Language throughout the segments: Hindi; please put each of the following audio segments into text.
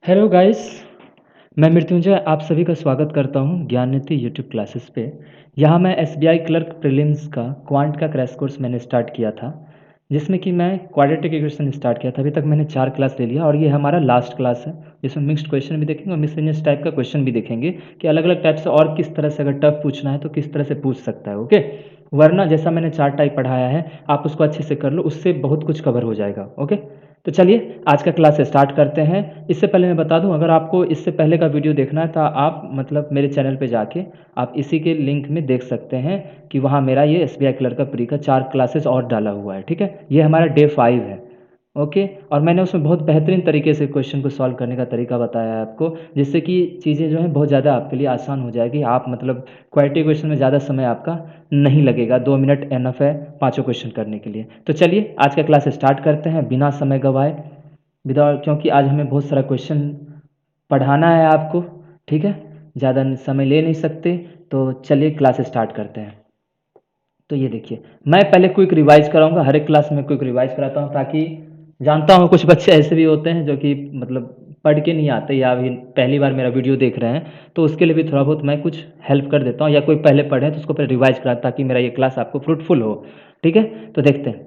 हेलो गाइस, मैं मृत्युंजय आप सभी का स्वागत करता हूं ज्ञाननिधि यूट्यूब क्लासेस पे। यहाँ मैं एसबीआई क्लर्क प्रीलिम्स का क्वांट का क्रैश कोर्स मैंने स्टार्ट किया था, जिसमें कि मैं क्वाड्रेटिक इक्वेशन स्टार्ट किया था। अभी तक मैंने 4 क्लास ले लिया और ये हमारा लास्ट क्लास है, जिसमें मिक्स्ड क्वेश्चन भी देखेंगे और मिसलेनियस टाइप का क्वेश्चन भी देखेंगे कि अलग-अलग टाइप से और किस तरह से अगर टफ पूछना है तो किस तरह से पूछ सकता है, ओके। वरना जैसा मैंने 4 टाइप पढ़ाया है, आप उसको अच्छे से कर लो, उससे बहुत कुछ कवर हो जाएगा, ओके। तो चलिए आज का क्लास स्टार्ट करते हैं। इससे पहले मैं बता दूं, अगर आपको इससे पहले का वीडियो देखना है तो आप मतलब मेरे चैनल पे जाके आप इसी के लिंक में देख सकते हैं कि वहाँ मेरा ये एसबीआई क्लर्क का प्री का 4 क्लासेस और डाला हुआ है, ठीक है। ये हमारा डे 5 है, ओके। और मैंने उसमें बहुत बेहतरीन तरीके से क्वेश्चन को सॉल्व करने का तरीका बताया है आपको, जिससे कि चीज़ें जो हैं बहुत ज़्यादा आपके लिए आसान हो जाएगी। आप मतलब क्वालिटी क्वेश्चन में ज़्यादा समय आपका नहीं लगेगा, 2 मिनट एनफ है पाँचों क्वेश्चन करने के लिए। तो चलिए आज का क्लास स्टार्ट करते हैं बिना समय गवाए, विदाउट, क्योंकि आज हमें बहुत सारा क्वेश्चन पढ़ाना है आपको, ठीक है। ज़्यादा समय ले नहीं सकते, तो चलिए क्लास स्टार्ट करते हैं। तो ये देखिए, मैं पहले क्विक रिवाइज कराऊंगा, हर एक क्लास में क्विक रिवाइज कराता हूँ, ताकि जानता हूँ कुछ बच्चे ऐसे भी होते हैं जो कि मतलब पढ़ के नहीं आते या अभी पहली बार मेरा वीडियो देख रहे हैं, तो उसके लिए भी थोड़ा बहुत मैं कुछ हेल्प कर देता हूँ, या कोई पहले पढ़े तो उसको पहले रिवाइज करा, ताकि मेरा ये क्लास आपको फ्रूटफुल हो, ठीक है। तो देखते हैं,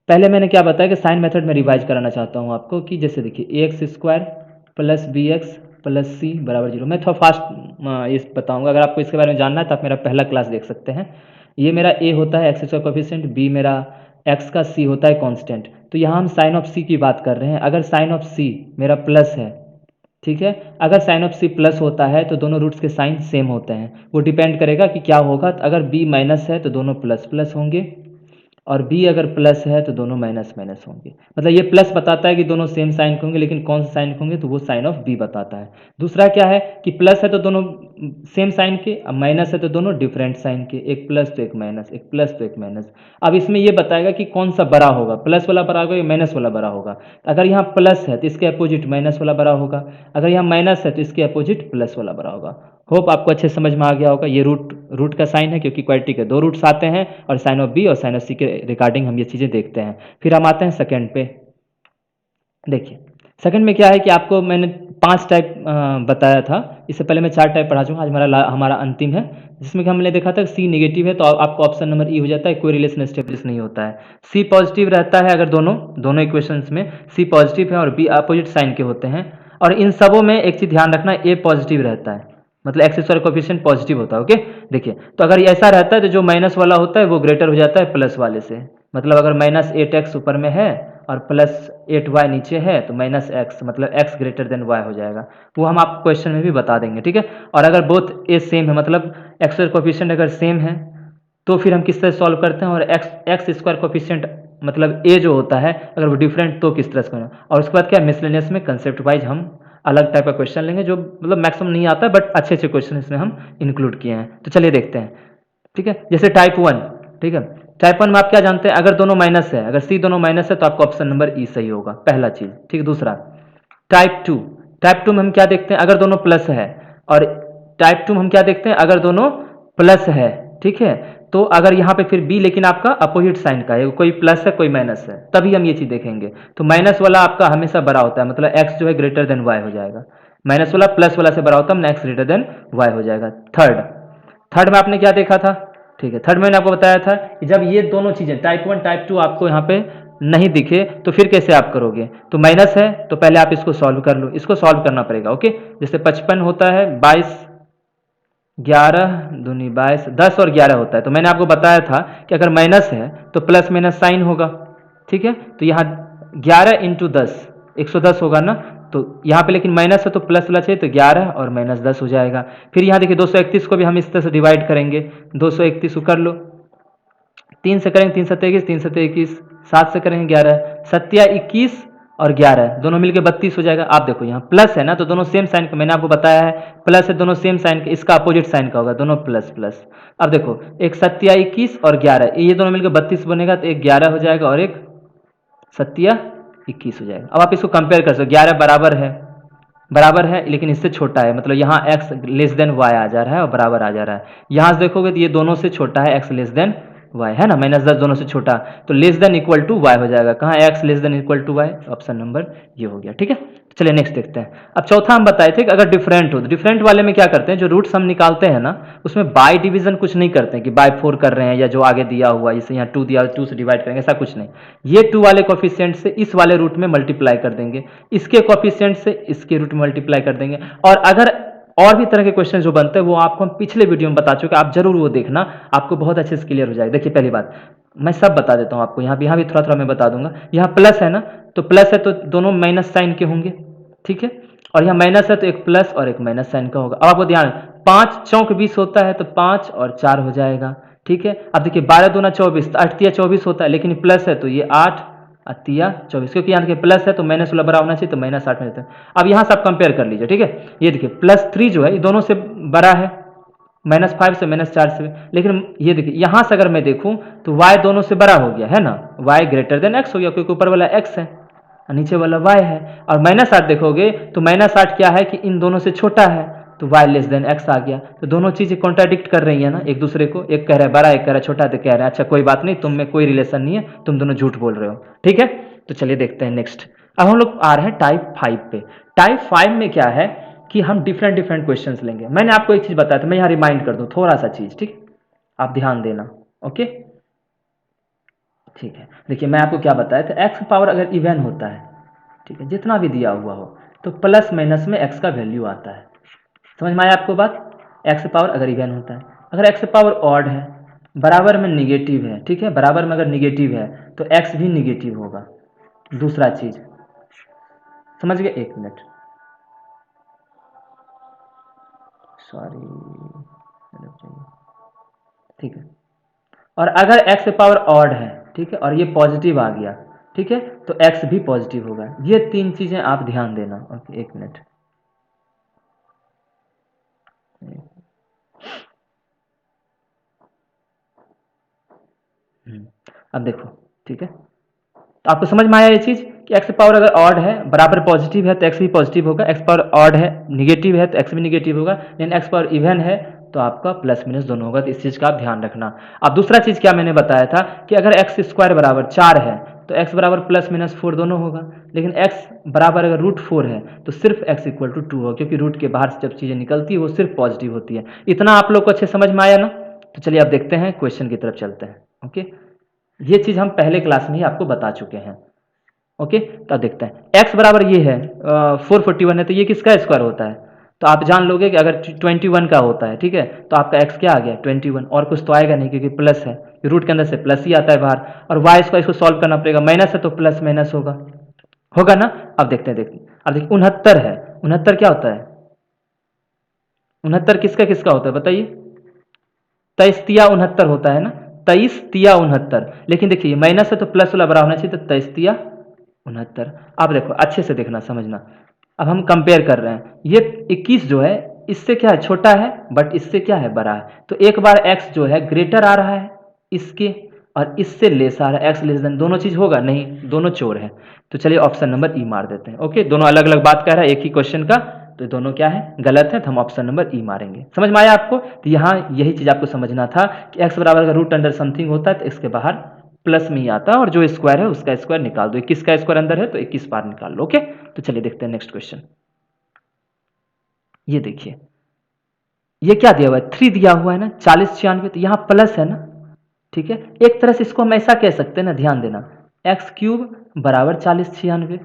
पहले मैंने क्या बताया कि साइन मेथड में रिवाइज कराना चाहता हूँ आपको, कि जैसे देखिए A x square plus B x plus C बराबर 0। मैं थोड़ा फास्ट ये बताऊँगा, अगर आपको इसके बारे में जानना है तो आप मेरा पहला क्लास देख सकते हैं। ये मेरा ए होता है एक्स स्क्वायर कोफिशिएंट, बी मेरा एक्स का, सी होता है कांस्टेंट। तो यहाँ हम साइन ऑफ सी की बात कर रहे हैं। अगर साइन ऑफ सी मेरा प्लस है, ठीक है, अगर साइन ऑफ सी प्लस होता है तो दोनों रूट्स के साइन सेम होते हैं। वो डिपेंड करेगा कि क्या होगा। अगर बी माइनस है तो दोनों प्लस प्लस होंगे, और बी अगर प्लस है तो दोनों माइनस माइनस होंगे। मतलब ये प्लस बताता है कि दोनों सेम साइन के होंगे, लेकिन कौन से साइन के होंगे, तो वो साइन ऑफ बी बताता है। दूसरा क्या है कि प्लस है तो दोनों सेम साइन के, अब माइनस है तो दोनों डिफरेंट साइन के, एक प्लस तो एक माइनस, एक प्लस तो एक माइनस। अब इसमें ये बताएगा कि कौन सा बड़ा होगा, प्लस वाला बड़ा होगा या माइनस वाला बड़ा होगा। अगर यहाँ प्लस है तो इसके अपोजिट माइनस वाला बड़ा होगा, अगर यहाँ माइनस है तो इसके अपोजिट प्लस वाला बड़ा होगा। होप आपको अच्छे समझ में आ गया होगा। ये रूट रूट का साइन है, क्योंकि क्वाड्रेटिक के 2 रूट्स आते हैं, और साइन ऑफ बी और साइन ऑफ सी के रिगार्डिंग हम ये चीज़ें देखते हैं। फिर हम आते हैं सेकंड पे। देखिए सेकंड में क्या है कि आपको मैंने 5 टाइप बताया था, इससे पहले मैं 4 टाइप पढ़ा चुका। आज हमारा अंतिम है, जिसमें कि हमने देखा था सी नेगेटिव है तो आपको ऑप्शन नंबर ई हो जाता है, कोई रिलेशन एस्टेब्लिश नहीं होता है। सी पॉजिटिव रहता है अगर दोनों दोनों इक्वेशंस में सी पॉजिटिव है और बी अपोजिट साइन के होते हैं। और इन सबों में एक चीज़ ध्यान रखना, ए पॉजिटिव रहता है, मतलब एक्स स्क्वायर कोफिशिएंट पॉजिटिव होता है, ओके। देखिए तो अगर ऐसा रहता है तो जो माइनस वाला होता है वो ग्रेटर हो जाता है प्लस वाले से। मतलब अगर माइनस 8x ऊपर में है और प्लस 8y नीचे है तो माइनस एक्स, मतलब x ग्रेटर देन y हो जाएगा। वो हम आपको क्वेश्चन में भी बता देंगे, ठीक है। और अगर बोथ ए सेम है, मतलब एक्स स्क्वायर कोफिशिएंट अगर सेम है, तो फिर हम किस तरह सॉल्व करते हैं। और एक्स स्क्वायर कोफिशिएंट मतलब ए जो होता है अगर वो डिफरेंट, तो किस तरह से करना। और उसके बाद क्या, मिसलेनियस में कंसेप्ट वाइज हम अलग टाइप का क्वेश्चन लेंगे, जो मतलब मैक्सिमम नहीं आता है, बट अच्छे अच्छे क्वेश्चन इसमें हम इंक्लूड किए हैं। तो चलिए देखते हैं, ठीक है। जैसे टाइप 1, ठीक है। टाइप 1 में आप क्या जानते हैं, अगर दोनों माइनस है, अगर सी दोनों माइनस है तो आपका ऑप्शन नंबर ई सही होगा, पहला चीज, ठीक है। दूसरा टाइप 2, टाइप 2 में हम क्या देखते हैं, अगर दोनों प्लस है। और टाइप 2 में हम क्या देखते हैं, अगर दोनों प्लस है, ठीक है। तो अगर यहाँ पे फिर बी लेकिन आपका अपोजिट साइन का है, कोई प्लस है कोई माइनस है, तभी हम ये चीज देखेंगे। तो माइनस वाला आपका हमेशा बड़ा होता है, मतलब एक्स जो है ग्रेटर देन वाई हो जाएगा। माइनस वाला प्लस वाला से बड़ा होता है, एक्स ग्रेटर देन वाई हो जाएगा। थर्ड थर्ड में आपने क्या देखा था, ठीक है। थर्ड में मैंने आपको बताया था कि जब ये दोनों चीजें टाइप 1 टाइप 2 आपको यहाँ पे नहीं दिखे तो फिर कैसे आप करोगे। तो माइनस है तो पहले आप इसको सॉल्व कर लो, इसको सॉल्व करना पड़ेगा, ओके। जैसे 55 होता है 22, 11 दूनी 22, 10 और 11 होता है। तो मैंने आपको बताया था कि अगर माइनस है तो प्लस माइनस साइन होगा, ठीक है। तो यहाँ 11 इंटू 10 110 होगा ना। तो यहाँ पे लेकिन माइनस है तो प्लस वाला चाहिए, तो 11 और माइनस 10 हो जाएगा। फिर यहाँ देखिए 231 को भी हम इस तरह से डिवाइड करेंगे, 231 को कर लो, 3 से करेंगे 3 सत्ते 21, 3 सत्ते 21, 7 से करेंगे 11, सत्या 21 और 11 दोनों मिलके 32 हो जाएगा। आप देखो यहाँ प्लस है ना, तो दोनों सेम साइन का, मैंने आपको बताया है प्लस है, दोनों सेम साइन का, इसका अपोजिट साइन का होगा, दोनों प्लस प्लस। अब देखो एक सत्या 21 और 11, ये दोनों मिलकर 32 बनेगा, तो एक 11 हो जाएगा और एक सत्या 21 हो जाएगा। अब आप इसको कंपेयर कर सकते हो, 11 बराबर है लेकिन इससे छोटा है, मतलब यहाँ x लेस देन y आ जा रहा है और बराबर आ जा रहा है। यहाँ से देखोगे तो ये दोनों से छोटा है, x लेस देन वाई, है ना, -10 दोनों से छोटा, तो less than equal to Y हो जाएगा। कहाँ x less than equal to Y, option number ये हो गया। ठीक है, चलिए नेक्स्ट देखते हैं। अब चौथा हम बताए थे कि अगर डिफरेंट हो, तो डिफरेंट वाले में क्या करते हैं, जो रूट्स हम निकालते हैं ना, उसमें बाय डिवीजन कुछ नहीं करते हैं कि बाय 4 कर रहे हैं या जो आगे दिया हुआ, जैसे यहाँ 2 दिया, 2 से डिवाइड करेंगे, ऐसा कुछ नहीं। ये 2 वाले कोफिशिएंट से इस वाले रूट में मल्टीप्लाई कर देंगे, इसके कोफिशिएंट से इसके रूट में मल्टीप्लाई कर देंगे। और अगर और भी तरह के क्वेश्चन जो बनते हैं वो आपको हम पिछले वीडियो में बता चुके हैं, आप जरूर वो देखना, आपको बहुत अच्छे से क्लियर हो जाएगा। देखिए पहली बात मैं सब बता देता हूँ आपको, यहाँ भी थोड़ा थोड़ा मैं बता दूंगा। यहाँ प्लस है ना, तो प्लस है तो दोनों माइनस साइन के होंगे, ठीक है, और यहाँ माइनस है तो एक प्लस और एक माइनस साइन का होगा। अब आपको ध्यान, 5 चौक 20 होता है तो 5 और 4 हो जाएगा। ठीक है, अब देखिए 12 दूना 24, 8 तिया 24 होता है, लेकिन प्लस है तो ये 8 अतिया 24, क्योंकि यहाँ देखिए प्लस है तो माइनस वाला बड़ा होना चाहिए, तो -8 में रहता है। अब यहाँ से आप कंपेयर कर लीजिए, ठीक है, ये देखिए +3 जो है ये दोनों से बड़ा है, -5 से -4 से, लेकिन ये देखिए यहाँ से अगर मैं देखूँ तो y दोनों से बड़ा हो गया, है ना, y ग्रेटर देन x हो गया, क्योंकि ऊपर वाला x है और नीचे वाला y है। और -8 देखोगे तो -8 क्या है कि इन दोनों से छोटा है, तो y लेस देन x आ गया। तो दोनों चीज़ें कॉन्ट्राडिक्ट कर रही है ना एक दूसरे को, एक कह रहा है बड़ा, एक कह रहा है छोटा, तो कह रहे हैं अच्छा कोई बात नहीं, तुम में कोई रिलेशन नहीं है, तुम दोनों झूठ बोल रहे हो। ठीक है, तो चलिए देखते हैं नेक्स्ट। अब हम लोग आ रहे हैं टाइप 5 पे। टाइप 5 में क्या है कि हम डिफरेंट डिफरेंट क्वेश्चंस लेंगे। मैंने आपको एक चीज़ बताया था, मैं यहाँ रिमाइंड कर दूँ थोड़ा सा चीज़, ठीक, आप ध्यान देना। ओके, ठीक है, देखिए मैं आपको क्या बताया था, एक्स पावर अगर इवन होता है, ठीक है, जितना भी दिया हुआ हो, तो प्लस माइनस में एक्स का वैल्यू आता है। समझ में आया आपको बात, एक्स पावर अगर इवन होता है। अगर एक्स पावर ऑड है, बराबर में निगेटिव है, ठीक है, बराबर में अगर निगेटिव है तो एक्स भी निगेटिव होगा। दूसरा चीज समझ गए, एक मिनट, सॉरी, ठीक है, और अगर एक्स पावर ऑड है, ठीक है, और ये पॉजिटिव आ गया, ठीक है, तो एक्स भी पॉजिटिव होगा। ये 3 चीजें आप ध्यान देना। ओके, एक मिनट, अब देखो, ठीक है, तो आपको समझ में आया ये चीज कि एक्स पावर अगर ऑड है, बराबर पॉजिटिव है, तो एक्स भी पॉजिटिव होगा, एक्स पावर ऑड है निगेटिव है तो एक्स भी निगेटिव होगा, लेकिन एक्स पावर इवन है तो आपका प्लस माइनस दोनों होगा। तो इस चीज का आप ध्यान रखना। अब दूसरा चीज क्या मैंने बताया था कि अगर एक्स स्क्वायर बराबर 4 है तो एक्स बराबर +-4 दोनों होगा, लेकिन एक्स बराबर अगर √4 है तो सिर्फ एक्स इक्वल टू 2 होगा, क्योंकि रूट के बाहर से जब चीजें निकलती है वो सिर्फ पॉजिटिव होती है। इतना आप लोग को अच्छे समझ में आया ना, तो चलिए अब देखते हैं क्वेश्चन की तरफ चलते हैं। ओके, ये चीज हम पहले क्लास में ही आपको बता चुके हैं। ओके, तो अब देखते हैं, x बराबर ये है 441 है, तो ये किसका स्क्वायर होता है, तो आप जान लोगे कि अगर 21 का होता है, ठीक है, तो आपका x क्या आ गया 21, और कुछ तो आएगा नहीं क्योंकि प्लस है, रूट के अंदर से प्लस ही आता है बाहर, और y स्क्वायर इसको सॉल्व करना पड़ेगा, माइनस है तो प्लस माइनस होगा, होगा ना। अब देखते हैं, देखते अब देखिए 69 है, 69 क्या होता है, 69 किसका किसका होता है बताइए, 23 तिया 69 होता है ना, 23 तिया 69, लेकिन देखिए माइनस है तो प्लस वाला बड़ा होना चाहिए, तो 23 तिया 69। अब देखो अच्छे से देखना समझना, अब हम कंपेयर कर रहे हैं, ये 21 जो है इससे क्या है छोटा है, बट इससे क्या है बड़ा है, तो एक बार x जो है ग्रेटर आ रहा है इसके, और इससे लेस आ रहा है, x लेस देन, दोनों चीज होगा नहीं, दोनों चोर है। तो चलिए ऑप्शन नंबर ई मार देते हैं। ओके, दोनों अलग अलग बात कह रहा है एक ही क्वेश्चन का, तो दोनों क्या है गलत है, तो हम ऑप्शन नंबर ई मारेंगे। समझ में आया आपको, तो यहाँ यही चीज आपको समझना था कि x बराबर का रूट अंडर समथिंग होता है तो इसके बाहर प्लस में ही आता है, और जो स्क्वायर है उसका स्क्वायर निकाल दो, 21 का स्क्वायर अंदर है तो 21 बार निकाल लो। ओके, तो चलिए देखते हैं नेक्स्ट क्वेश्चन। ये देखिए, ये क्या दिया हुआ है, 3 दिया हुआ है ना, 40 96, तो यहाँ प्लस है ना, ठीक है, एक तरह से इसको हम ऐसा कह सकते हैं ना, ध्यान देना, x³ बराबर 40 96,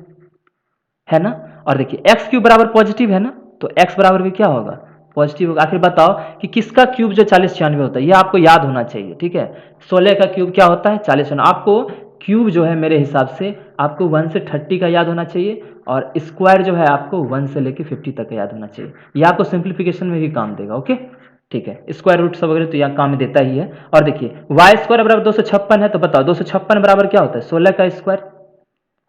है ना, और देखिए x³ बराबर पॉजिटिव है ना, तो x बराबर भी क्या होगा पॉजिटिव होगा। आखिर बताओ कि किसका क्यूब जो 40 96 होता है, ये आपको याद होना चाहिए, ठीक है, 16 का क्यूब क्या होता है 40। आपको क्यूब जो है मेरे हिसाब से आपको 1 से 30 का याद होना चाहिए, और स्क्वायर जो है आपको 1 से लेके 50 तक का याद होना चाहिए, ये आपको सिंप्लीफिकेशन में भी काम देगा। ओके, ठीक है, स्क्वायर रूट सब वगैरह तो यहाँ काम देता ही है। और देखिए वाई स्क्वायर बराबर 256 है, तो बताओ 256 बराबर क्या होता है 16 का स्क्वायर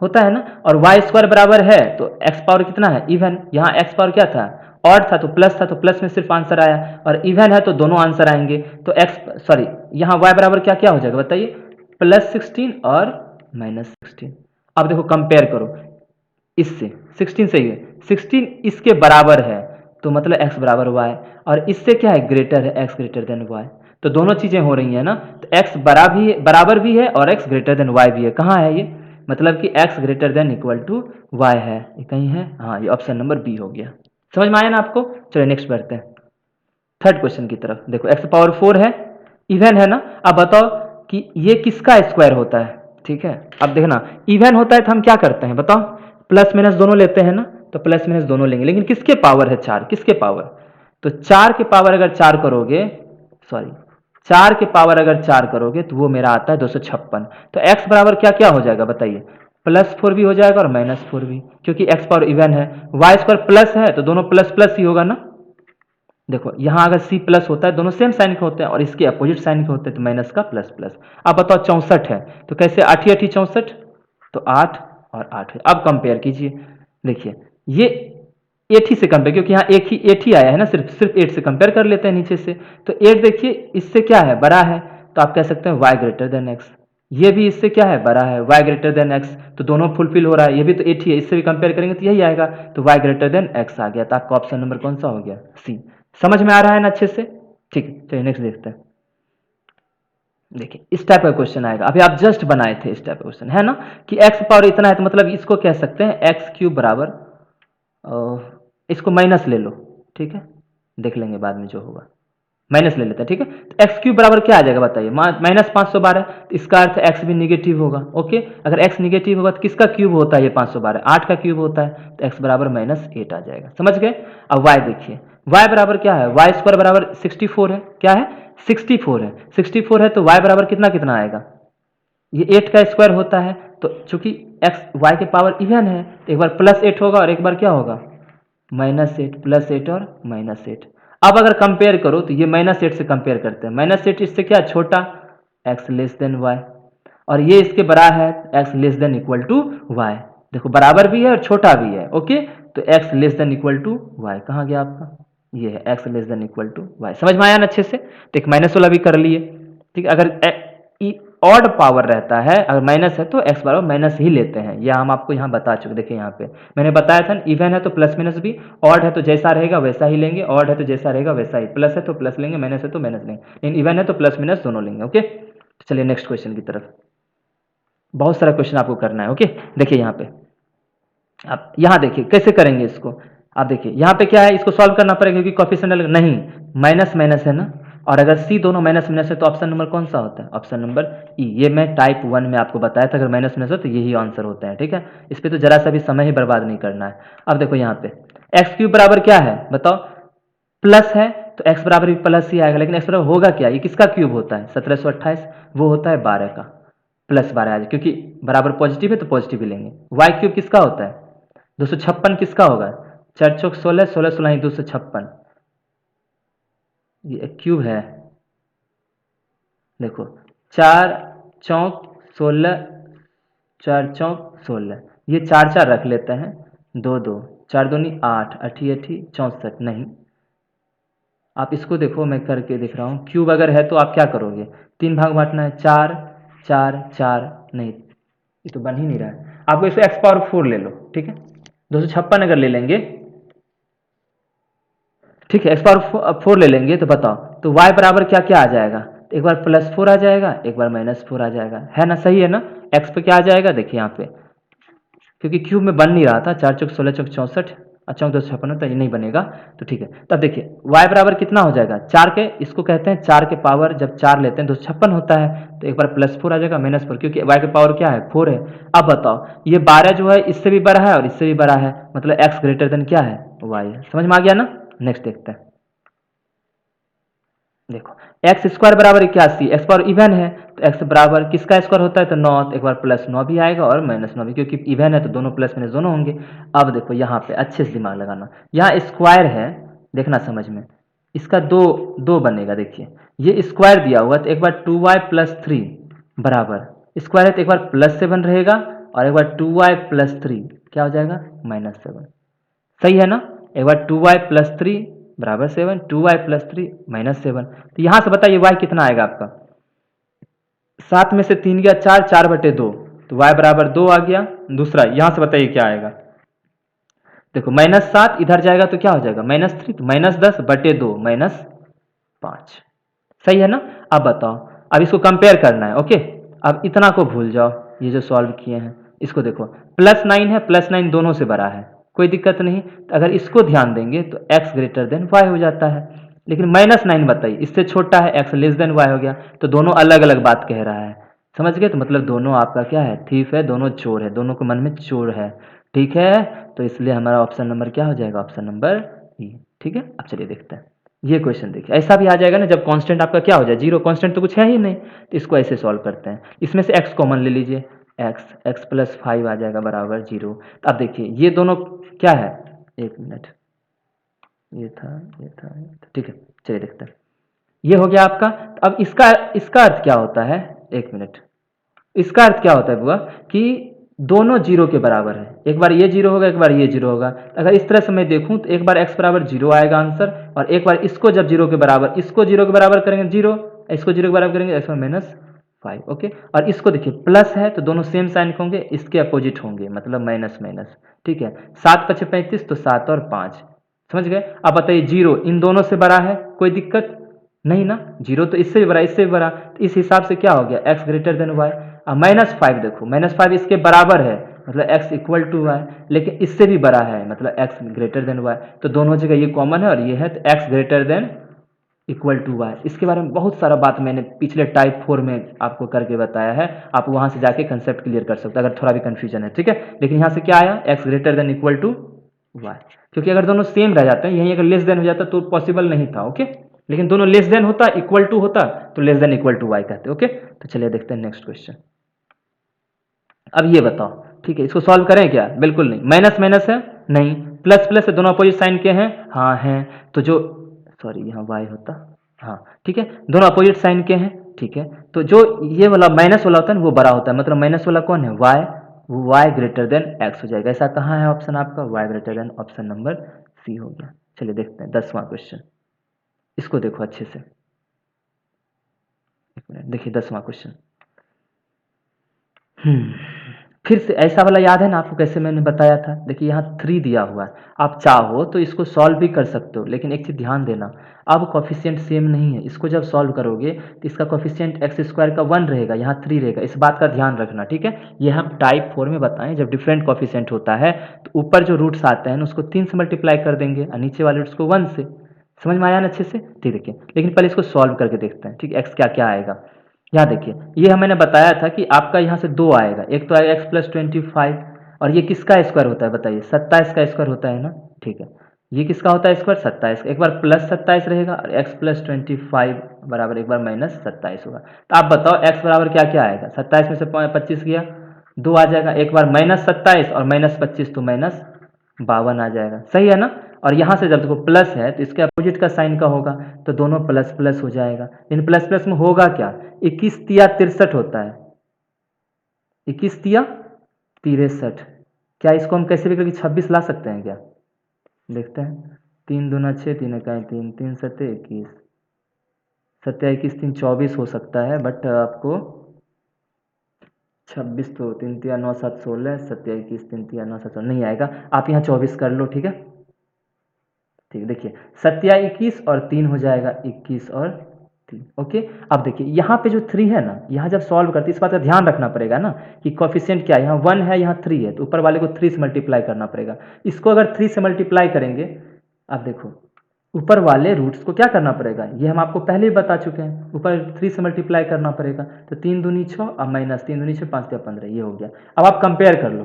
होता है ना, और वाई स्क्वायर बराबर है तो एक्स पावर कितना है इवन, यहाँ एक्स पावर क्या था ऑड था तो प्लस था, तो प्लस में सिर्फ आंसर आया, और इवन है तो दोनों आंसर आएंगे, तो एक्स सॉरी यहाँ वाई बराबर क्या क्या हो जाएगा बताइए, +16 और -16। अब देखो कंपेयर करो इससे, 16 सही है, 16 इसके बराबर है तो मतलब x बराबर y, और इससे क्या है ग्रेटर है, x ग्रेटर देन y, तो दोनों चीज़ें हो रही हैं ना, तो x बराबर भी है और x ग्रेटर देन y भी है। कहाँ है ये? मतलब कि x greater than equal to y है। ये कहीं है? हाँ, ये ऑप्शन नंबर बी हो गया। समझ में आया ना आपको? चलिए नेक्स्ट बढ़ते हैं थर्ड क्वेश्चन की तरफ। देखो x पावर 4 है, इवन है ना। अब बताओ कि ये किसका स्क्वायर होता है। ठीक है, अब देखना इवन होता है तो हम क्या करते हैं बताओ, प्लस माइनस दोनों लेते हैं ना, तो प्लस माइनस दोनों लेंगे, लेकिन किसके पावर है 4, किसके पावर, तो 4 के पावर अगर 4 करोगे, सॉरी 4 के पावर अगर 4 करोगे तो वो मेरा आता है 256। तो x बराबर क्या क्या हो जाएगा बताइए, +4 भी हो जाएगा और -4 भी, क्योंकि x पावर इवन है, y स्क्वायर प्लस है तो दोनों प्लस प्लस ही होगा ना। देखो यहाँ अगर c प्लस होता है, दोनों सेम साइन के होते हैं और इसके अपोजिट साइन के होते हैं, तो माइनस का प्लस प्लस। अब बताओ 64 है, तो कैसे 8 8 64, तो 8 और 8 है। अब कंपेयर कीजिए, देखिए ये 8 ही से कंपेयर, क्योंकि यहाँ एक ही 8 ही आया है ना, सिर्फ 8 से कंपेयर कर लेते हैं नीचे से। तो 8 देखिए इससे क्या है, बड़ा है, तो आप कह सकते हैं y ग्रेटर देन x। ये भी इससे क्या है, बड़ा है, y ग्रेटर देन x, तो दोनों फुलफिल हो रहा है। ये भी तो 8 ही है, इससे भी कंपेयर करेंगे तो यही आएगा, तो y ग्रेटर देन x आ गया। तो आपका ऑप्शन नंबर कौन सा हो गया, सी। समझ में आ रहा है ना अच्छे से? ठीक है, चलिए नेक्स्ट देखते हैं। देखिए इस टाइप का क्वेश्चन आएगा, अभी आप जस्ट बनाए थे इस टाइप का क्वेश्चन, है ना, कि x पावर इतना है, तो मतलब इसको कह सकते हैं एक्स क्यूब बराबर, इसको माइनस ले लो, ठीक है, देख लेंगे बाद में जो होगा, माइनस ले लेते हैं, ठीक है। तो एक्स क्यूब बराबर क्या आ जाएगा बताइए, -512, तो इसका अर्थ एक्स भी निगेटिव होगा। ओके, अगर एक्स निगेटिव होगा तो किसका क्यूब होता है ये 512, 8 का क्यूब होता है, तो एक्स बराबर -8 आ जाएगा। समझ गए? अब वाई देखिए, वाई बराबर क्या है, वाई स्क्वायर बराबर 64 है, क्या है 64 है, 64 है, तो वाई बराबर कितना कितना आएगा, ये 8 का स्क्वायर होता है, तो चूंकि एक्स वाई के पावर इवन है, तो एक बार +8 होगा और एक बार क्या होगा, -8, +8 और -8। अब अगर कंपेयर करो तो ये -8 से कंपेयर करते हैं, -8 इससे क्या छोटा, x लेस देन वाई, और ये इसके बड़ा है, x less than equal to Y. देखो बराबर भी है और छोटा भी है। ओके, तो x less than equal to Y कहाँ गया आपका, ये है x less than equal to Y. समझ में आया ना अच्छे से? तो एक माइनस वाला भी कर लिए, ठीक है। अगर ऑड पावर रहता है, अगर माइनस है तो एक्स बराबर माइनस ही लेते हैं, यह हम आपको यहाँ बता चुके। देखिए यहाँ पे मैंने बताया था, इवन है तो प्लस माइनस भी, ऑड है तो जैसा रहेगा वैसा ही लेंगे, ऑड है तो जैसा रहेगा वैसा ही, प्लस है तो प्लस लेंगे, माइनस है तो माइनस लेंगे, लेकिन इवन है तो प्लस माइनस दोनों लेंगे। ओके, चलिए नेक्स्ट क्वेश्चन की तरफ, बहुत सारा क्वेश्चन आपको करना है। ओके, देखिए यहाँ पे, आप यहाँ देखिए कैसे करेंगे इसको। आप देखिए यहाँ पे क्या है, इसको सॉल्व करना पड़ेगा क्योंकि कोफिशिएंट अलग नहीं, माइनस माइनस है ना, और अगर सी दोनों माइनस माइनस है तो ऑप्शन नंबर कौन सा होता है, ऑप्शन नंबर ई। ये मैं टाइप 1 में आपको बताया था, अगर माइनस माइनस हो तो यही आंसर होता है, ठीक है। इस पर तो जरा सा भी समय ही बर्बाद नहीं करना है। अब देखो यहाँ पे एक्स क्यूब बराबर क्या है बताओ, प्लस है तो एक्स बराबर भी प्लस ही आएगा, लेकिन एक्स बराबर होगा क्या, ये किसका क्यूब होता है, 1728, वो होता है 12 का, +12 आ जाए, क्योंकि बराबर पॉजिटिव है तो पॉजिटिव ही लेंगे। वाई क्यूब किसका होता है, 256 किसका होगा, 4 चौक 16, 16 16 256, ये क्यूब है। देखो 4 चौक 16, 4 चौक 16, ये 4 4 रख लेते हैं, 2 2, 4 दूनी 8, 8 8 64, नहीं, आप इसको देखो, मैं करके दिख रहा हूँ। क्यूब अगर है तो आप क्या करोगे, 3 भाग बांटना है, 4 4 4, नहीं ये तो बन ही नहीं रहा है, आपको इसको एक्स पावर 4 ले लो, ठीक है, 256 अगर ले लेंगे, ठीक है, एक्स पावर 4 ले लेंगे, तो बताओ तो y बराबर क्या क्या आ जाएगा, तो एक बार +4 आ जाएगा, एक बार -4 आ जाएगा, है ना, सही है ना। x पे क्या आ जाएगा, देखिए यहाँ पे, क्योंकि क्यूब में बन नहीं रहा था, 4 चौक 16 चौक 64, अच्छा 256 होता है, ये नहीं बनेगा, तो ठीक है। तब देखिए y बराबर कितना हो जाएगा, 4 के, इसको कहते हैं 4 के पावर, जब 4 लेते हैं 256 होता है, तो एक बार +4 आ जाएगा, -4, क्योंकि y के पावर क्या है 4 है। अब बताओ ये 12 जो है इससे भी बड़ा है और इससे भी बड़ा है, मतलब x ग्रेटर देन क्या है, y है। समझ में आ गया ना। नेक्स्ट देखते हैं, देखो एक्स स्क्वायर बराबर 81, एक्स पावर इवन है तो एक्स बराबर किसका स्क्वायर होता है, तो 9, तो एक बार +9 भी आएगा और -9 भी, क्योंकि इवन है तो दोनों प्लस माइनस दोनों होंगे। अब देखो यहाँ पे अच्छे से दिमाग लगाना, यहाँ स्क्वायर है, देखना समझ में, इसका दो दो बनेगा। देखिए ये स्क्वायर दिया हुआ, तो एक बार 2y + 3 बराबर, स्क्वायर है तो एक बार +7 रहेगा और एक बार 2y + 3 क्या हो जाएगा, -7, सही है ना। एक बार 2y + 3 बराबर 7, 2y + 3 -7, तो यहाँ से बताइए y कितना आएगा आपका, 7 में से 3 गया 4, 4/2, तो y बराबर 2 आ गया। दूसरा यहाँ से बताइए क्या आएगा, देखो -7 इधर जाएगा तो क्या हो जाएगा, -3, तो -10/2 -5, सही है ना। अब बताओ, अब इसको कंपेयर करना है। ओके, अब इतना को भूल जाओ, ये जो सॉल्व किए हैं इसको देखो, +9 है, +9 दोनों से बड़ा है, कोई दिक्कत नहीं। तो अगर इसको ध्यान देंगे तो x ग्रेटर देन y हो जाता है। लेकिन -9 बताइए, इससे छोटा है, x लेस देन y हो गया, तो दोनों अलग अलग बात कह रहा है। समझ गए, तो मतलब दोनों आपका क्या है, थीफ है, दोनों चोर है, दोनों के मन में चोर है। ठीक है, तो इसलिए हमारा ऑप्शन नंबर क्या हो जाएगा, ऑप्शन नंबर ई। ठीक है, अब चलिए देखते हैं ये क्वेश्चन। देखिए ऐसा भी आ जाएगा ना, जब कांस्टेंट आपका क्या हो जाए, जीरो, कांस्टेंट तो कुछ है ही नहीं, तो इसको ऐसे सॉल्व करते हैं। इसमें से x कॉमन ले लीजिए, x प्लस 5 आ जाएगा बराबर 0। तो अब देखिए ये दोनों क्या है, एक मिनट, ये था, ये था, ये था। ठीक है, चलिए देखते हैं। ये हो गया आपका। अब इसका इसका अर्थ क्या होता है, एक मिनट, इसका अर्थ क्या होता है बुआ, कि दोनों जीरो के बराबर है। एक बार ये जीरो होगा, एक बार ये जीरो होगा। अगर इस तरह से मैं देखूं तो एक बार x बराबर जीरो आएगा आंसर, और एक बार इसको जब जीरो के बराबर, इसको जीरो के बराबर करेंगे जीरो, इसको जीरो के बराबर करेंगे x -5। ओके, और इसको देखिए प्लस है तो दोनों सेम साइन होंगे, इसके अपोजिट होंगे, मतलब माइनस माइनस। ठीक है, 7 × 5 = 35, तो 7 और 5। समझ गए। अब बताइए जीरो इन दोनों से बड़ा है, कोई दिक्कत नहीं ना, जीरो तो इससे भी बड़ा, इससे भी बड़ा, तो इस हिसाब से क्या हो गया, x ग्रेटर देन y। अब -5 देखो, -5 इसके बराबर है, मतलब x इक्वल टू y, लेकिन इससे भी बड़ा है, मतलब x ग्रेटर देन y। तो दोनों जगह ये कॉमन है और ये है, तो x greater than equal to y। इसके बारे में बहुत सारा बात मैंने पिछले टाइप 4 में आपको करके बताया है, आप वहां से जाके कंसेप्ट क्लियर कर सकते हो अगर थोड़ा भी कंफ्यूजन है। ठीक है, लेकिन यहाँ से क्या आया, x greater than equal to y, क्योंकि अगर दोनों सेम रह जाते हैं, यहीं अगर लेस देन हो जाता तो पॉसिबल नहीं था। ओके, लेकिन दोनों लेस देन होता, इक्वल टू होता, तो less than equal to y कहते। ओके, तो चलिए देखते हैं नेक्स्ट क्वेश्चन। अब ये बताओ, ठीक है, इसको सॉल्व करें क्या, बिल्कुल नहीं, माइनस माइनस है नहीं, प्लस प्लस है, दोनों अपोजिट साइन के हैं, हाँ हैं, तो जो, सॉरी यहाँ y होता, हाँ ठीक है, दोनों अपोजिट साइन के हैं। ठीक है, तो जो ये वाला माइनस वाला होता है ना वो बड़ा होता है, मतलब माइनस वाला कौन है, y, वो y ग्रेटर देन x हो जाएगा। ऐसा कहाँ है ऑप्शन आपका, y greater than, option number C हो गया। चलिए देखते हैं 10वां क्वेश्चन, इसको देखो अच्छे से, एक मिनट देखिए 10वां क्वेश्चन। फिर से ऐसा वाला याद है ना आपको, कैसे मैंने बताया था, देखिए यहाँ 3 दिया हुआ है, आप चाहो तो इसको सॉल्व भी कर सकते हो, लेकिन एक चीज़ ध्यान देना, अब कॉफिशिएंट सेम नहीं है। इसको जब सॉल्व करोगे तो इसका कॉफिशिएंट एक्स स्क्वायर का 1 रहेगा, यहाँ 3 रहेगा, इस बात का ध्यान रखना। ठीक है, ये हम टाइप 4 में बताएं, जब डिफरेंट कॉफिशिएंट होता है तो ऊपर जो रूट्स आते हैं ना उसको 3 से मल्टीप्लाई कर देंगे और नीचे वाले रूट्स को 1 से। समझ में आया ना अच्छे से, ठीक देखिए, लेकिन पहले इसको सॉल्व करके देखते हैं। ठीक, एक्स क्या क्या आएगा, यहाँ देखिए, ये मैंने बताया था कि आपका यहाँ से 2 आएगा, एक तो आएगा x+25, और ये किसका स्क्वायर होता है बताइए, 27 का स्क्वायर होता है ना। ठीक है, ये किसका होता है स्क्वायर, 27, एक बार +27 रहेगा, और x+25 बराबर एक बार -27 होगा। तो आप बताओ x बराबर क्या क्या आएगा, 27 में से 25 गया, 2 आ जाएगा, एक बार -27 और -25 तो -52 आ जाएगा। सही है ना, और यहाँ से जब देखो प्लस है तो इसके अपोजिट का साइन का होगा, तो दोनों प्लस प्लस हो जाएगा। इन प्लस प्लस में होगा क्या, 21 तिया 63 होता है, 21 तिया 63। क्या इसको हम कैसे भी करके 26 ला सकते हैं क्या, देखते हैं, 3 दूना 6, 3 इकाई 3, 3 सत्ते 21, सत्या 21 3 24 हो सकता है, बट आपको 26 तो 3 तिया 9 7 16, सत्या 21 3 तिया 9 7 16 नहीं आएगा, आप यहाँ 24 कर लो। ठीक है, ठीक, देखिए सत्या 21 और 3 हो जाएगा 21 और 3। ओके, अब देखिए यहाँ पे जो 3 है ना, यहाँ जब सॉल्व करते इस बात का ध्यान रखना पड़ेगा ना कि कॉफिशिएंट क्या है, यहाँ 1 है, यहाँ 3 है, तो ऊपर वाले को 3 से मल्टीप्लाई करना पड़ेगा। इसको अगर 3 से मल्टीप्लाई करेंगे, अब देखो ऊपर वाले रूट्स को क्या करना पड़ेगा, ये हम आपको पहले ही बता चुके हैं, ऊपर 3 से मल्टीप्लाई करना पड़ेगा, तो 3 दूनी 6 और -3 दूनी 6 5 तिया 15, ये हो गया। अब आप कंपेयर कर लो,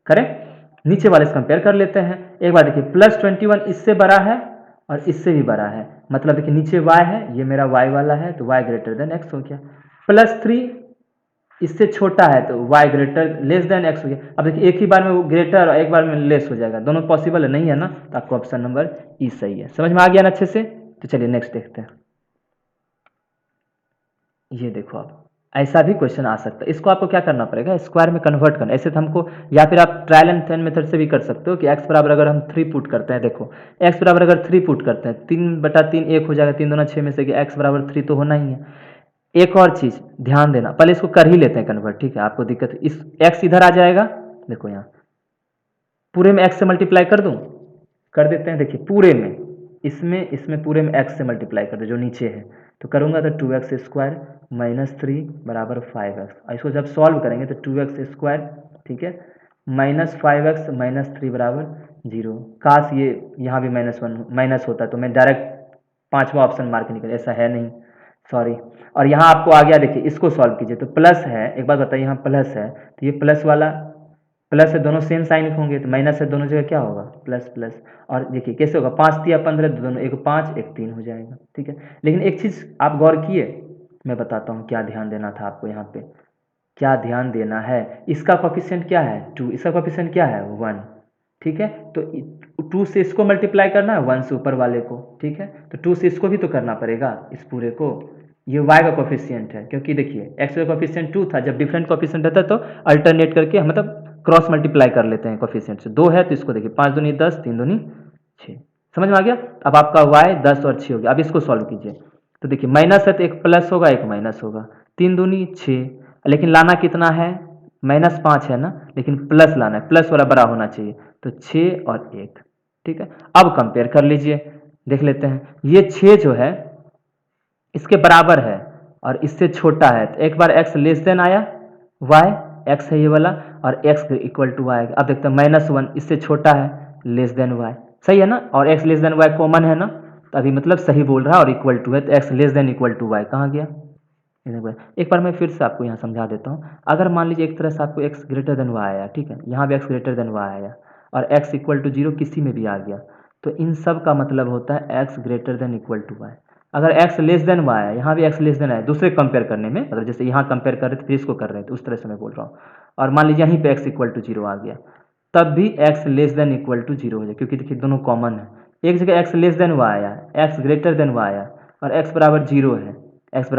करें, नीचे वाले से कंपेयर कर लेते हैं। एक बार देखिए +21 इससे बड़ा है और इससे भी बड़ा है, मतलब देखिए नीचे y है, ये मेरा y वाला है, तो y ग्रेटर देन x हो गया। +3 इससे छोटा है तो y greater less than x हो गया। अब देखिए एक ही बार में वो ग्रेटर और एक बार में लेस हो जाएगा, दोनों पॉसिबल है नहीं है ना, तो आपको ऑप्शन नंबर ई सही है। समझ में आ गया ना अच्छे से, तो चलिए नेक्स्ट देखते हैं। ये देखो, आप ऐसा भी क्वेश्चन आ सकता है, इसको आपको क्या करना पड़ेगा, स्क्वायर में कन्वर्ट करना, ऐसे तो हमको, या फिर आप ट्रायल एंड टेन मेथड से भी कर सकते हो कि x बराबर अगर हम 3 पुट करते हैं, देखो x बराबर अगर 3 पुट करते हैं, 3/3 1 हो जाएगा, 3 दूना 6 में से कि x बराबर 3 तो होना ही है। एक और चीज ध्यान देना, पहले इसको कर ही लेते हैं कन्वर्ट, ठीक है, आपको दिक्कत, इस x इधर आ जाएगा, देखो यहाँ पूरे में x से मल्टीप्लाई कर दूं, कर देते हैं, देखिए पूरे में इसमें इसमें पूरे में x से मल्टीप्लाई कर दो जो नीचे है, तो करूँगा तो 2x स्क्वायर माइनस 3 बराबर 5x, और इसको जब सॉल्व करेंगे तो 2x स्क्वायर, ठीक है, माइनस 5x माइनस 3 बराबर 0। काश ये यहाँ भी माइनस होता तो मैं डायरेक्ट पांचवा ऑप्शन मार के निकल, ऐसा है नहीं, सॉरी। और यहाँ आपको आ गया, देखिए इसको सॉल्व कीजिए तो प्लस है, एक बात बताइए, यहाँ प्लस है तो ये प्लस वाला प्लस है, दोनों सेम साइन होंगे, तो माइनस है दोनों जगह क्या होगा, प्लस प्लस। और देखिए कैसे होगा, 5 या 15, दोनों एक 5 एक 3 हो जाएगा, ठीक है। लेकिन एक चीज़ आप गौर किए, मैं बताता हूँ क्या ध्यान देना था आपको यहाँ पे, क्या ध्यान देना है। इसका कोफिशिएंट क्या है 2, इसका कोफिशिएंट क्या है 1, ठीक है। तो 2 से इसको मल्टीप्लाई करना है 1 से ऊपर वाले को, ठीक है। तो 2 से इसको भी तो करना पड़ेगा, इस पूरे को। ये y का कोफिशिएंट है, क्योंकि देखिए x का कोफिशिएंट 2 था, जब डिफरेंट कोफिशिएंट रहता है तो अल्टरनेट करके मतलब क्रॉस मल्टीप्लाई कर लेते हैं कोफिशिएंट से। 2 है तो इसको देखिए 5 दूनी 10, 3 दूनी 6, समझ में आ गया। अब आपका y 10 और 6 हो गया। अब इसको सॉल्व कीजिए तो देखिए माइनस है तो एक प्लस होगा एक माइनस होगा, 3 दूनी 6, लेकिन लाना कितना है, माइनस 5 है ना, लेकिन प्लस लाना है, प्लस वाला बड़ा होना चाहिए, तो 6 और 1, ठीक है। अब कंपेयर कर लीजिए, देख लेते हैं, ये 6 जो है इसके बराबर है और इससे छोटा है, तो एक बार x लेस देन आया y, x है ये वाला, और x इक्वल टू y। अब देखते हैं -1 इससे छोटा है, लेस देन y, सही है ना, और x less than y common है ना, तो अभी मतलब सही बोल रहा है, और इक्वल टू है तो x less than equal to y कहाँ गया। एक बार मैं फिर से आपको यहाँ समझा देता हूँ। अगर मान लीजिए एक तरह से आपको x ग्रेटर देन y आया, ठीक है, यहाँ भी x ग्रेटर देन y आया और x इक्वल टू 0 किसी में भी आ गया, तो इन सब का मतलब होता है x greater than equal to y। अगर x लेस देन y है, यहाँ भी x लेस देन है, दूसरे कंपेयर करने में, मतलब जैसे यहाँ कंपेयर कर रहे थे फिर इसको कर रहे हैं, तो उस तरह से मैं बोल रहा हूँ। और मान लीजिए यहीं पे x इक्वल टू 0 आ गया, तब भी x less than equal to 0 हो जाए, क्योंकि देखिए दोनों कॉमन है। एक जगह x लेस देन y आया, x ग्रेटर देन y आया, और x बराबर 0 है, x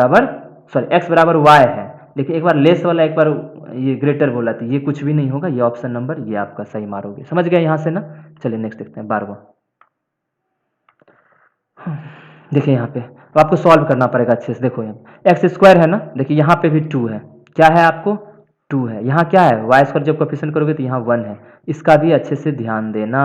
बराबर y है, लेकिन एक बार लेस वाला एक बार ये ग्रेटर बोला, तो ये कुछ भी नहीं होगा, ये ऑप्शन नंबर ये आपका सही मारोगे, समझ गए यहाँ से ना। चलिए नेक्स्ट देखते हैं 12वां। देखिए यहाँ पे तो आपको सॉल्व करना पड़ेगा अच्छे से, देखो यहाँ एक्स स्क्वायर है ना, देखिए यहाँ पे भी 2 है, क्या है आपको 2 है, यहाँ क्या है वाई स्क्वायर, जब कोफिशिएंट करोगे तो यहाँ 1 है। इसका भी अच्छे से ध्यान देना,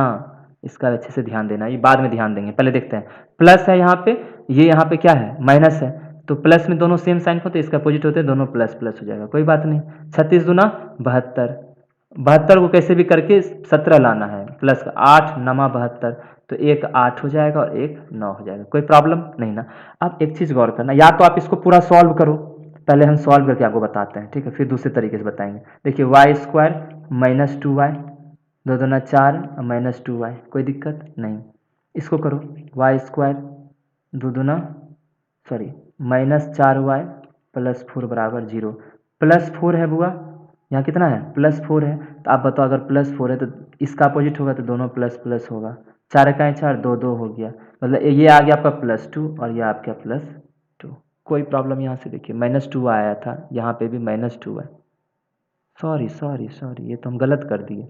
इसका अच्छे से ध्यान देना, ये बाद में ध्यान देंगे, पहले देखते हैं। प्लस है यहाँ पे, ये यहाँ पे क्या है माइनस है, तो प्लस में दोनों सेम साइन होते हैं, इसका अपोजिट होते हैं, दोनों प्लस प्लस हो जाएगा, कोई बात नहीं। 36 दूना 72, 72 को कैसे भी करके 17 लाना है, प्लस 8 नमा 72, तो एक 8 हो जाएगा और एक 9 हो जाएगा, कोई प्रॉब्लम नहीं ना। अब एक चीज़ गौर करना, या तो आप इसको पूरा सॉल्व करो, पहले हम सॉल्व करके आपको बताते हैं, ठीक है, फिर दूसरे तरीके से बताएंगे। देखिए वाई स्क्वायर माइनस 2y, दो दूना 4 माइनस 2y, कोई दिक्कत नहीं। इसको करो वाई स्क्वायर दो दूना सॉरी माइनस 4y प्लस 4 बराबर 0, प्लस 4 है बुआ, यहाँ कितना है प्लस 4 है, तो आप बताओ अगर प्लस 4 है तो इसका अपोजिट होगा, तो दोनों प्लस प्लस होगा, 4 का 4 2 2 हो गया, मतलब ये आ गया आपका +2 और ये आपका +2, कोई प्रॉब्लम यहाँ से देखिए -2 आया था, यहाँ पे भी -2 है, सॉरी सॉरी सॉरी ये तो हम गलत कर दिए,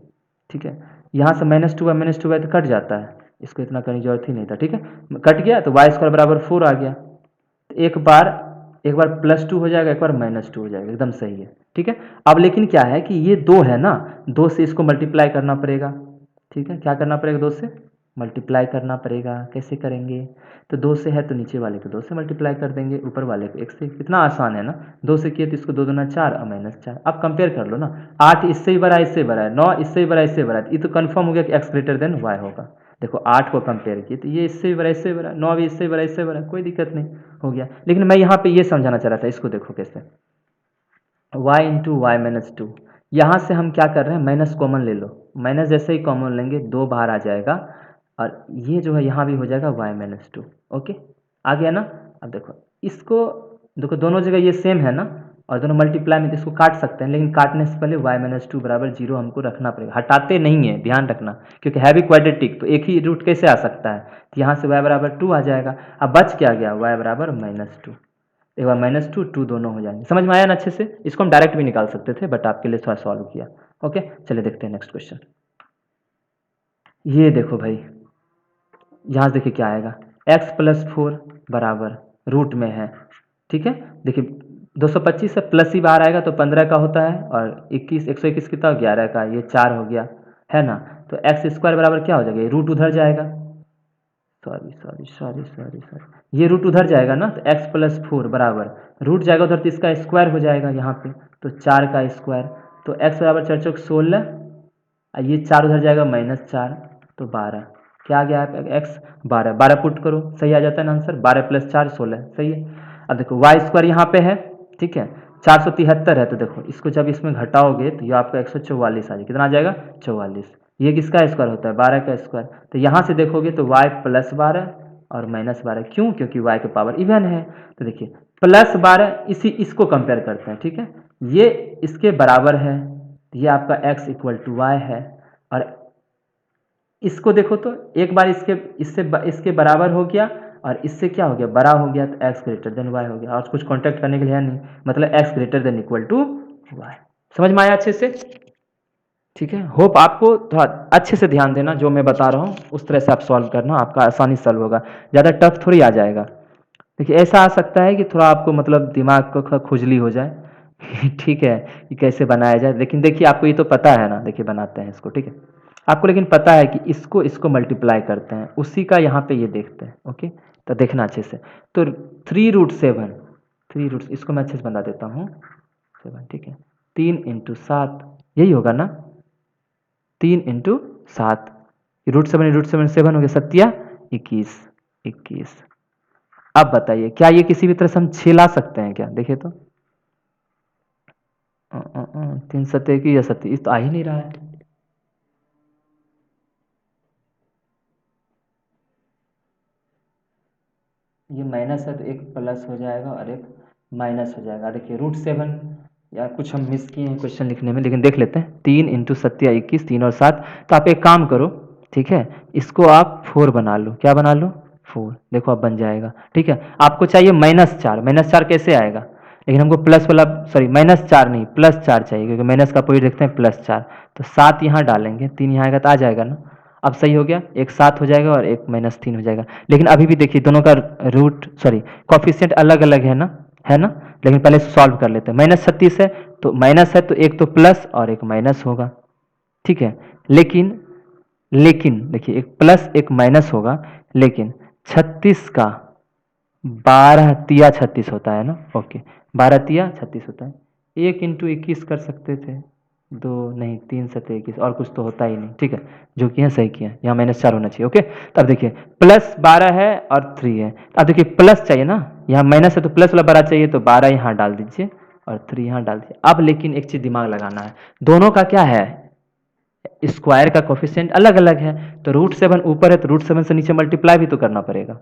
ठीक है, यहाँ से -2 है तो कट जाता है, इसको इतना करने की जरूरत ही नहीं था, ठीक है, कट गया तो वाई स्क्वायर बराबर 4 आ गया। एक बार +2 हो जाएगा, एक बार -2 हो जाएगा, एकदम सही है, ठीक है। अब लेकिन क्या है कि ये 2 है ना, 2 से इसको मल्टीप्लाई करना पड़ेगा, ठीक है, क्या करना पड़ेगा 2 से मल्टीप्लाई करना पड़ेगा, कैसे करेंगे, तो 2 से है तो नीचे वाले को 2 से मल्टीप्लाई कर देंगे, ऊपर वाले को 1 से, कितना आसान है ना, 2 से किए तो इसको 2 दूना 4 और -4, अब कंपेयर कर लो ना, 8 इससे ही बड़ा है, इससे बड़ा है, 9 इससे ही बड़ा इससे बड़ा है, ये तो कन्फर्म हो गया कि x ग्रेटर देन y होगा। देखो 8 को कंपेयर किए तो ये इससे भी बड़ा इससे बड़ा, 9 भी इससे बड़ा इससे बड़ा, कोई दिक्कत नहीं, हो गया। लेकिन मैं यहाँ पे ये समझाना चाह रहा था, इसको देखो कैसे, y इंटू वाई माइनस 2, यहाँ से हम क्या कर रहे हैं माइनस कॉमन ले लो, माइनस जैसे ही कॉमन लेंगे 2 बाहर आ जाएगा, और ये जो है यहाँ भी हो जाएगा y माइनस 2, ओके आ गया ना। अब देखो इसको, देखो दोनों जगह ये सेम है ना, और दोनों मल्टीप्लाई में, तो इसको काट सकते हैं, लेकिन काटने से पहले y माइनस 2 बराबर 0 हमको रखना पड़ेगा, हटाते नहीं है, ध्यान रखना, क्योंकि है भी क्वाड्रेटिक तो एक ही रूट कैसे आ सकता है, तो यहाँ से y बराबर 2 आ जाएगा। अब बच क्या गया y बराबर -2, एक बार -2 2 दोनों हो जाएंगे, समझ में आया ना अच्छे से। इसको हम डायरेक्ट भी निकाल सकते थे, बट आपके लिए थोड़ा सॉल्व किया, ओके। चलिए देखते हैं नेक्स्ट क्वेश्चन। ये देखो भाई, यहाँ से देखिए क्या आएगा, x प्लस 4 बराबर रूट में है, ठीक है, देखिए 225 से प्लस ही बाहर आएगा तो 15 का होता है, और 121 कितना 11 का, ये 4 हो गया है ना, तो x स्क्वायर बराबर क्या हो जाएगा, रूट उधर जाएगा, sorry sorry sorry sorry sorry, ये रूट उधर जाएगा ना, तो एक्स प्लस फोर बराबर रूट जाएगा उधर, तो इसका स्क्वायर हो जाएगा यहाँ पे, तो 4 का स्क्वायर, तो एक्स बराबर 4 चौक 16, और ये 4 उधर जाएगा -4, तो 12, क्या आ गया एक्स 12, 12 पुट करो, सही आ जाता है ना आंसर, 12 + 4 16, सही है। अब देखो वाई स्क्वायर यहाँ पे है, ठीक है, 473 है, तो देखो इसको जब इसमें घटाओगे तो ये आपका 144 आ जाएगा, कितना आ जाएगा 44, ये किसका स्क्वायर होता है 12 का स्क्वायर, तो यहाँ से देखोगे तो y + 12 और -12, क्यों, क्योंकि y का पावर इवन है, तो देखिए +12 इसको कंपेयर करते हैं, ठीक है, ये इसके बराबर है, ये आपका x = y है, और इसको देखो तो एक बार इसके बराबर हो गया, और इससे क्या हो गया बड़ा हो गया, तो x > y हो गया, और कुछ कॉन्टेक्ट करने के लिए है नहीं, मतलब x > y। समझ में आया अच्छे से, ठीक है। होप आपको थोड़ा अच्छे से ध्यान देना, जो मैं बता रहा हूँ उस तरह से आप सॉल्व करना, आपका आसानी से सॉल्व होगा, ज़्यादा टफ थोड़ी आ जाएगा। देखिए ऐसा आ सकता है कि थोड़ा आपको मतलब दिमाग को खुजली हो जाए ठीक है, कि कैसे बनाया जाए, लेकिन देखिए आपको ये तो पता है ना, देखिए बनाते हैं इसको, ठीक है, आपको लेकिन पता है कि इसको इसको मल्टीप्लाई करते हैं, उसी का यहाँ पे ये देखते हैं, ओके, तो देखना अच्छे से, तो 3√7, 3 इसको मैं अच्छे से बता देता हूँ, 7, ठीक है, 3 × 7, यही होगा ना, 3 × 7, √7 7 हो गया, 7 21, 21। अब बताइए क्या ये किसी भी तरह से हम छिला सकते हैं क्या, देखिए तो 3 7 21 या 27, तो आ ही नहीं रहा है, ये माइनस है तो एक प्लस हो जाएगा और एक माइनस हो जाएगा, देखिए √7, या कुछ हम मिस किए हैं क्वेश्चन लिखने में, लेकिन देख लेते हैं, 3 × 7 21, 3 और 7, तो आप एक काम करो, ठीक है, इसको आप 4 बना लो, क्या बना लो 4, देखो अब बन जाएगा, ठीक है, आपको चाहिए -4, -4 कैसे आएगा, लेकिन हमको प्लस वाला, सॉरी -4 नहीं +4 चाहिए, क्योंकि माइनस का अपोजिट देखते हैं +4, तो 7 यहाँ डालेंगे, 3 यहाँ आएगा तो आ जाएगा ना, अब सही हो गया, एक 7 हो जाएगा और एक -3 हो जाएगा, लेकिन अभी भी देखिए दोनों का रूट सॉरी कॉफिशिएंट अलग अलग है ना, है ना, लेकिन पहले सॉल्व कर लेते हैं, -36 है, तो माइनस है तो एक तो प्लस और एक माइनस होगा, ठीक है, लेकिन लेकिन देखिए एक प्लस एक माइनस होगा, लेकिन 36 का 12 तिया 36 होता है ना, ओके, 12 तिया 36 होता है, 1 × 21 कर सकते थे, 2 नहीं 3 7 21, और कुछ तो होता ही नहीं, ठीक है, जो कि है सही किया, यहाँ -4 होना चाहिए, ओके, तब देखिए +12 है और 3 है, अब देखिए प्लस चाहिए ना, यहाँ माइनस है तो प्लस वाला बड़ा चाहिए, तो 12 यहाँ डाल दीजिए और 3 यहाँ डाल दीजिए, अब लेकिन एक चीज़ दिमाग लगाना है, दोनों का क्या है, स्क्वायर का कोफिशिएंट अलग अलग है, तो √7 ऊपर है तो √7 से नीचे मल्टीप्लाई भी तो करना पड़ेगा,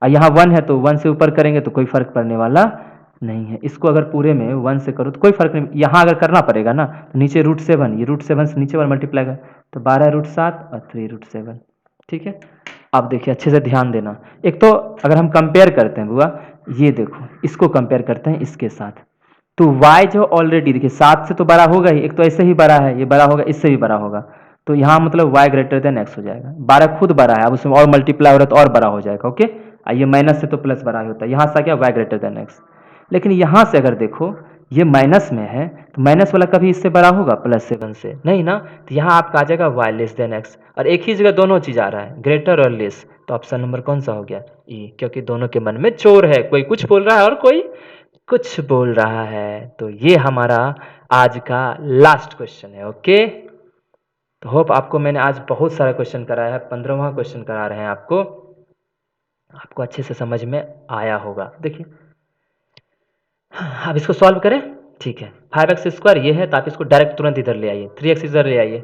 और यहाँ 1 है तो 1 से ऊपर करेंगे तो कोई फर्क पड़ने वाला नहीं है, इसको अगर पूरे में 1 से करो तो कोई फर्क नहीं, यहाँ अगर करना पड़ेगा ना, तो नीचे √7, ये √7 से नीचे वाला मल्टीप्लाई कर, तो 12 √7 और 3 √7, ठीक है। अब देखिए अच्छे से ध्यान देना, एक तो अगर हम कंपेयर करते हैं बुआ, ये देखो इसको कंपेयर करते हैं इसके साथ, तो y जो ऑलरेडी देखिए 7 से तो बड़ा होगा ही, एक तो ऐसे ही बड़ा है, ये बड़ा होगा, इससे भी बड़ा होगा, तो यहाँ मतलब y > x हो जाएगा, 12 खुद बड़ा है, अब उसमें और मल्टीप्लाई हो रहा है तो और बड़ा हो जाएगा, ओके, ये माइनस से तो प्लस बड़ा ही होता है, यहाँ से आ गया y > x, लेकिन यहाँ से अगर देखो ये माइनस में है, तो माइनस वाला कभी इससे बड़ा होगा +7 से नहीं ना, तो यहाँ आपका आ जाएगा y x, और एक ही जगह दोनों चीज़ आ रहा है, ग्रेटर और लेस, तो ऑप्शन नंबर कौन सा हो गया ई, क्योंकि दोनों के मन में चोर है, कोई कुछ बोल रहा है और कोई कुछ बोल रहा है, तो ये हमारा आज का लास्ट क्वेश्चन है, ओके, तो होप आपको मैंने आज बहुत सारा क्वेश्चन कराया है, 15वां क्वेश्चन करा रहे हैं आपको, आपको अच्छे से समझ में आया होगा, देखिए अब इसको सॉल्व करें, ठीक है, 5x² ये है, तो आप इसको डायरेक्ट तुरंत इधर ले आइए, 3x इधर ले आइए,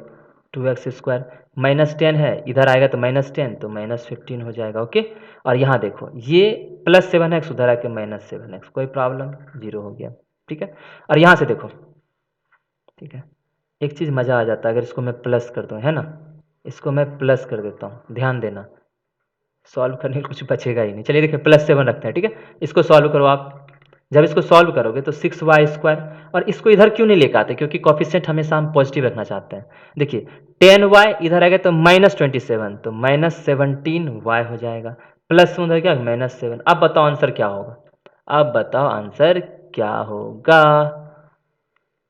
2x² -10 है, इधर आएगा तो -10, तो -15 हो जाएगा, ओके, और यहाँ देखो ये +7x उधर आके -7x, कोई प्रॉब्लम, 0 हो गया, ठीक है, और यहाँ से देखो, ठीक है, एक चीज़ मज़ा आ जाता है, अगर इसको मैं प्लस कर दूँ, है ना, इसको मैं प्लस कर देता हूँ, ध्यान देना, सॉल्व करने का कुछ बचेगा ही नहीं, चलिए देखिए +7 रखते हैं, ठीक है, इसको सॉल्व करो आप, जब इसको सॉल्व करोगे तो 6y², और इसको इधर क्यों नहीं लेकर आते, क्योंकि कॉफिशिएंट हमेशा हम पॉजिटिव रखना चाहते हैं, देखिए 10y इधर आएगा तो -27, तो -17y हो जाएगा, प्लस उधर क्या -7, अब बताओ आंसर क्या होगा, अब बताओ आंसर क्या होगा,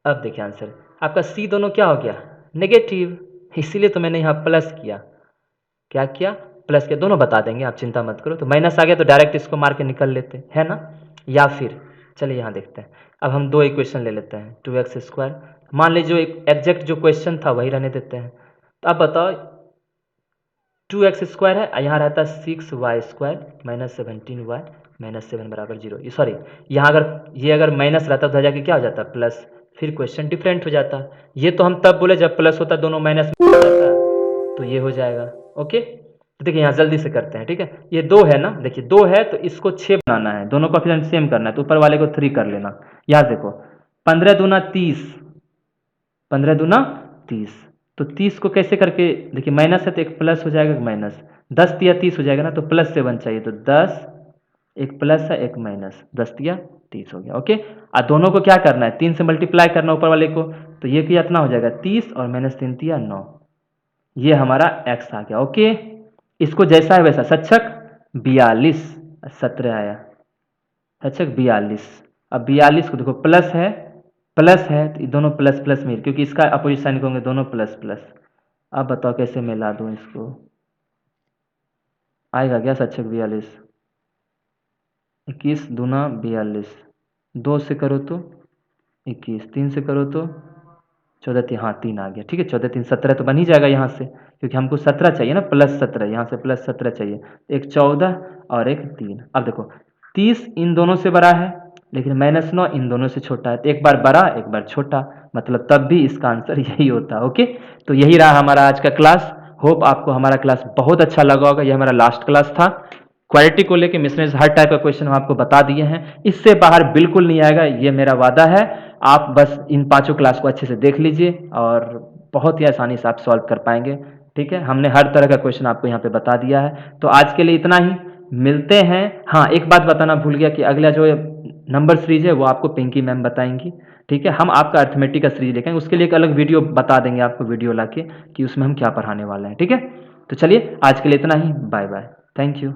अब देखिए आंसर आपका सी दोनों क्या हो गया नेगेटिव, इसीलिए तो मैंने यहाँ प्लस किया, क्या किया प्लस के, दोनों बता देंगे, आप चिंता मत करो। तो माइनस आ गया तो डायरेक्ट इसको मार के निकल लेते है ना, या फिर चलिए यहाँ देखते हैं। अब हम दो इक्वेशन ले लेते हैं, 2x², मान लीजिए जो एक एग्जैक्ट जो क्वेश्चन था वही रहने देते हैं। तो अब बताओ 2x² है, यहाँ रहता है 6y² माइनस 17y माइनस 7 बराबर 0। सॉरी, यहाँ अगर माइनस रहता तो जाके क्या हो जाता, प्लस, फिर क्वेश्चन डिफरेंट हो जाता। ये तो हम तब बोले जब प्लस होता, दोनों माइनस में हो जाता, तो ये हो जाएगा। ओके, तो देखिए यहाँ जल्दी से करते हैं, ठीक है। ये 2 है ना, देखिए 2 है तो इसको 6 बनाना है, दोनों कोएफिशिएंट सेम करना है, तो ऊपर वाले को 3 कर लेना। यहाँ देखो 15 दूना 30, 15 दूना 30, तो 30 को कैसे करके, देखिए माइनस है तो एक प्लस हो जाएगा, माइनस 10 तिया 30 हो जाएगा ना, तो प्लस 7 चाहिए, तो 10, एक प्लस है एक माइनस, 10 तिया 30 हो गया। ओके, और दोनों को क्या करना है, 3 से मल्टीप्लाई करना ऊपर वाले को, तो ये कितना हो जाएगा 30 और माइनस 3 तिया 9, ये हमारा x आ गया। ओके, इसको जैसा है वैसा, सच्चक 42, 17 आया, सच्चक 42। अब 42 को देखो प्लस है तो दोनों प्लस प्लस में, क्योंकि इसका अपोजिट साइन होंगे, दोनों प्लस प्लस। अब बताओ कैसे मिला दूं इसको, आएगा क्या सच्चक 42, 21 दूना 42, 2 से करो तो 21, 3 से करो तो 14, 3, हाँ 3 आ गया, ठीक है, 14 3 17 तो बन ही जाएगा यहाँ से, क्योंकि हमको 17 चाहिए ना, प्लस 17, यहाँ से प्लस 17 चाहिए, एक 14 और एक 3। अब देखो 30 इन दोनों से बड़ा है, लेकिन माइनस 9 इन दोनों से छोटा है, तो एक बार बड़ा एक बार छोटा, मतलब तब भी इसका आंसर यही होता। ओके, तो यही रहा हमारा आज का क्लास। होप आपको हमारा क्लास बहुत अच्छा लगा होगा। यह हमारा लास्ट क्लास था। क्वालिटी को लेके मिसमैच हर टाइप का क्वेश्चन हम आपको बता दिए हैं, इससे बाहर बिल्कुल नहीं आएगा, ये मेरा वादा है। आप बस इन 5 क्लास को अच्छे से देख लीजिए और बहुत ही आसानी से आप सॉल्व कर पाएंगे, ठीक है। हमने हर तरह का क्वेश्चन आपको यहाँ पे बता दिया है। तो आज के लिए इतना ही, मिलते हैं। हाँ, एक बात बताना भूल गया कि अगला जो नंबर सीरीज है वो आपको पिंकी मैम बताएंगी, ठीक है। हम आपका अर्थमेटिक का सीरीज लेंगे, उसके लिए एक अलग वीडियो बता देंगे आपको, वीडियो ला के, कि उसमें हम क्या पढ़ाने वाले हैं, ठीक है। तो चलिए आज के लिए इतना ही, बाय बाय, थैंक यू।